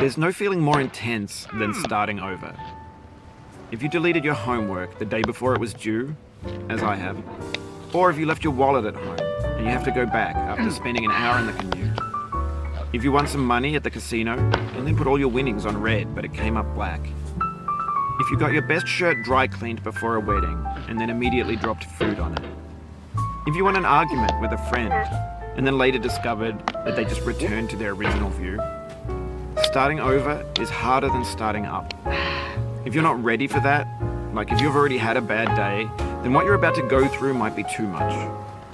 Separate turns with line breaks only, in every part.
There's no feeling more intense than starting over. If you deleted your homework the day before it was due, as I have, or if you left your wallet at home and you have to go back after spending an hour in the commute. If you won some money at the casino and then put all your winnings on red but it came up black. If you got your best shirt dry cleaned before a wedding and then immediately dropped food on it. If you won an argument with a friend and then later discovered that they just returned to their original view. Starting over is harder than starting up. If you're not ready for that, like if you've already had a bad day, then what you're about to go through might be too much.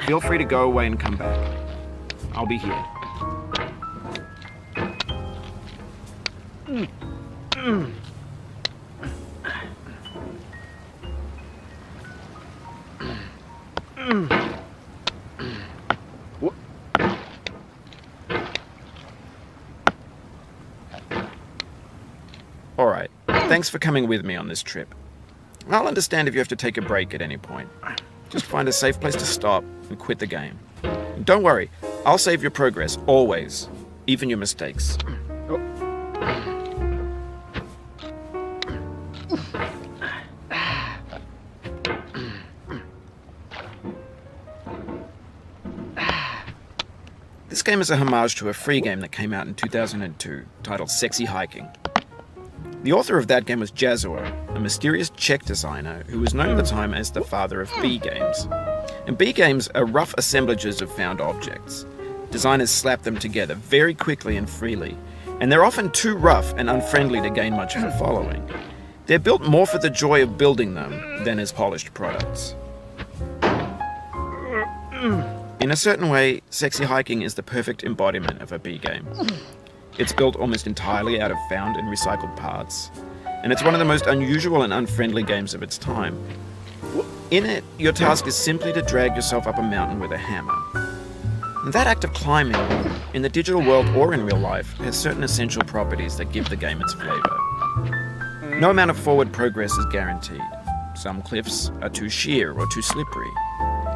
Feel free to go away and come back. I'll be here. Alright, thanks for coming with me on this trip. I'll understand if you have to take a break at any point. Just find a safe place to stop and quit the game. And don't worry, I'll save your progress, always. Even your mistakes. This game is a homage to a free game that came out in 2002, titled Sexy Hiking. The author of that game was Jazuo, a mysterious Czech designer who was known at the time as the father of B games. And B games are rough assemblages of found objects. Designers slap them together very quickly and freely, and they're often too rough and unfriendly to gain much of a following. They're built more for the joy of building them than as polished products. In a certain way, Sexy Hiking is the perfect embodiment of a B game. It's built almost entirely out of found and recycled parts, and it's one of the most unusual and unfriendly games of its time. In it, your task is simply to drag yourself up a mountain with a hammer. And that act of climbing, in the digital world or in real life, has certain essential properties that give the game its flavor. No amount of forward progress is guaranteed. Some cliffs are too sheer or too slippery,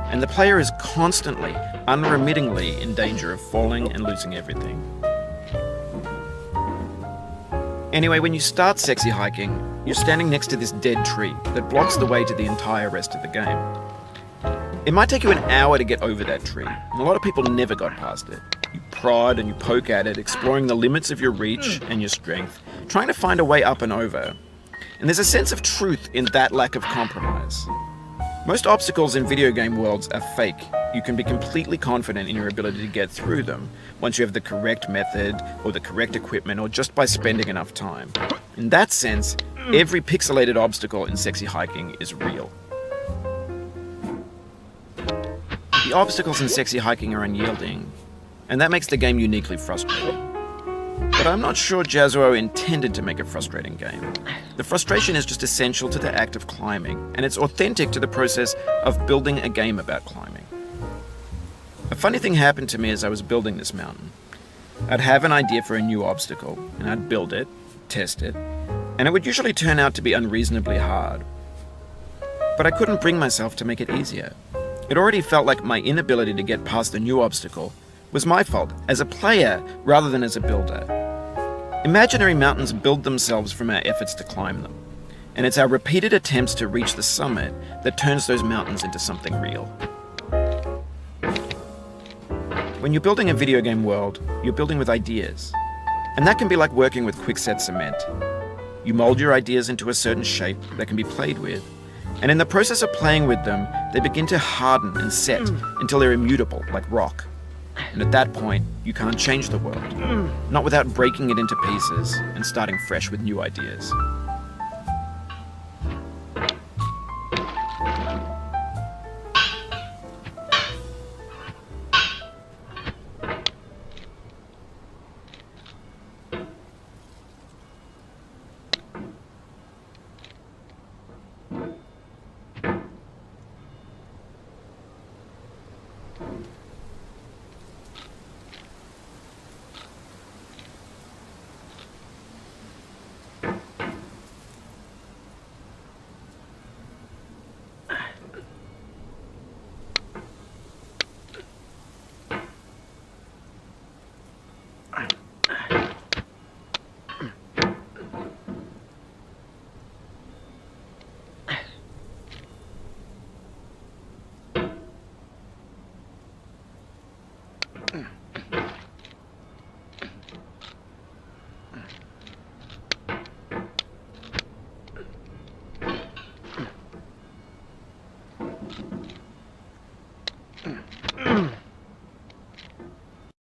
and the player is constantly, unremittingly in danger of falling and losing everything. Anyway, when you start Sexy Hiking, you're standing next to this dead tree that blocks the way to the entire rest of the game. It might take you an hour to get over that tree, and a lot of people never got past it. You prod and you poke at it, exploring the limits of your reach and your strength, trying to find a way up and over. And there's a sense of truth in that lack of compromise. Most obstacles in video game worlds are fake. You can be completely confident in your ability to get through them once you have the correct method or the correct equipment or just by spending enough time. In that sense, every pixelated obstacle in Sexy Hiking is real. The obstacles in Sexy Hiking are unyielding, and that makes the game uniquely frustrating. But I'm not sure Jazuo intended to make a frustrating game. The frustration is just essential to the act of climbing, and it's authentic to the process of building a game about climbing. A funny thing happened to me as I was building this mountain. I'd have an idea for a new obstacle, and I'd build it, test it, and it would usually turn out to be unreasonably hard. But I couldn't bring myself to make it easier. It already felt like my inability to get past the new obstacle was my fault as a player rather than as a builder. Imaginary mountains build themselves from our efforts to climb them, and it's our repeated attempts to reach the summit that turns those mountains into something real. When you're building a video game world, you're building with ideas, and that can be like working with quickset cement. You mold your ideas into a certain shape that can be played with, and in the process of playing with them, they begin to harden and set until they're immutable, like rock. And at that point, you can't change the world, not without breaking it into pieces and starting fresh with new ideas.
Mm.